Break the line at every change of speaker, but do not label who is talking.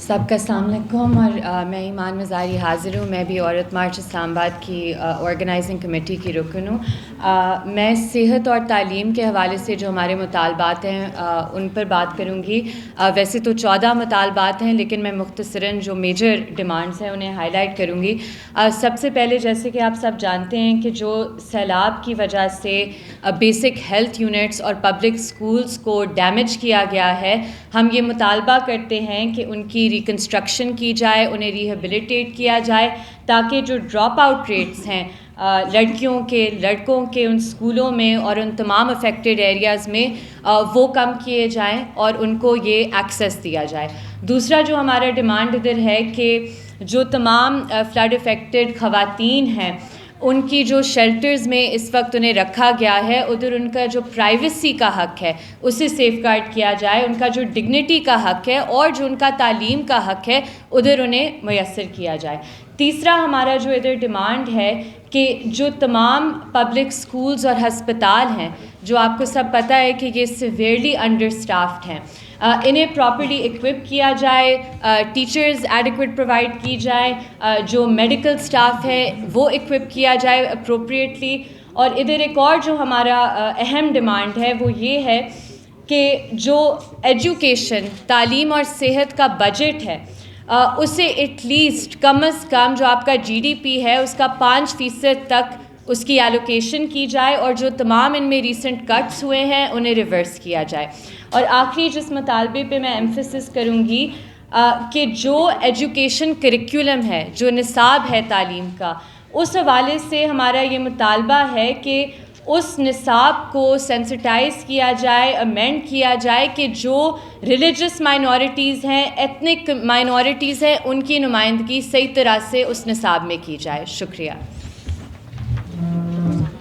سب کا السلام علیکم، اور میں ایمان مزاری حاضر ہوں. میں بھی عورت مارچ اسلام آباد کی آرگنائزنگ کمیٹی کی رکن ہوں. میں صحت اور تعلیم کے حوالے سے جو ہمارے مطالبات ہیں ان پر بات کروں گی. ویسے تو 14 مطالبات ہیں، لیکن میں مختصراً جو میجر ڈیمانڈز ہیں انہیں ہائی لائٹ کروں گی. سب سے پہلے، جیسے کہ آپ سب جانتے ہیں کہ جو سیلاب کی وجہ سے بیسک ہیلتھ یونٹس اور پبلک اسکولز کو ڈیمیج کیا گیا ہے، ہم یہ مطالبہ کرتے ہیں کہ ان کی ریکنسٹرکشن کی جائے، انہیں ریہیبلیٹیٹ کیا جائے، تاکہ جو ڈراپ آؤٹ ریٹس ہیں لڑکیوں کے، لڑکوں کے ان اسکولوں میں اور ان تمام افیکٹڈ ایریاز میں، وہ کم کیے جائیں اور ان کو یہ ایکسیس دیا جائے. دوسرا جو ہمارا ڈیمانڈ ادھر ہے کہ جو تمام فلڈ افیکٹڈ خواتین ہیں، ان کی جو شیلٹرز میں اس وقت انہیں رکھا گیا ہے، ادھر ان کا جو پرائیویسی کا حق ہے اسے سیف گارڈ کیا جائے، ان کا جو ڈگنیٹی کا حق ہے اور جو ان کا تعلیم کا حق ہے ادھر انہیں میسر کیا جائے. تیسرا ہمارا جو ادھر ڈیمانڈ ہے کہ جو تمام پبلک اسکولز اور ہسپتال ہیں، جو آپ کو سب پتہ ہے کہ یہ سیویئرلی انڈر اسٹافڈ ہیں، انہیں پراپرلی اکوپ کیا جائے، ٹیچرز ایڈیکویٹ پرووائڈ کی جائے، جو میڈیکل سٹاف ہے وہ اکوپ کیا جائے اپروپریٹلی. اور ادھر ایک اور جو ہمارا اہم ڈیمانڈ ہے وہ یہ ہے کہ جو ایجوکیشن، تعلیم اور صحت کا بجٹ ہے، اسے ایٹ لیسٹ کم از کم جو آپ کا جی ڈی پی ہے اس کا 5% تک اس کی ایلوکیشن کی جائے، اور جو تمام ان میں ریسنٹ کٹس ہوئے ہیں انہیں ریورس کیا جائے. اور آخری جس مطالبے پہ میں ایمفیسس کروں گی کہ جو ایجوکیشن کریکولم ہے، جو نصاب ہے تعلیم کا، اس حوالے سے ہمارا یہ مطالبہ ہے کہ اس نصاب کو سینسٹائز کیا جائے، امینڈ کیا جائے کہ جو ریلیجس مائنورٹیز ہیں، ایتھنک مائنورٹیز ہیں، ان کی نمائندگی صحیح طرح سے اس نصاب میں کی جائے. شکریہ.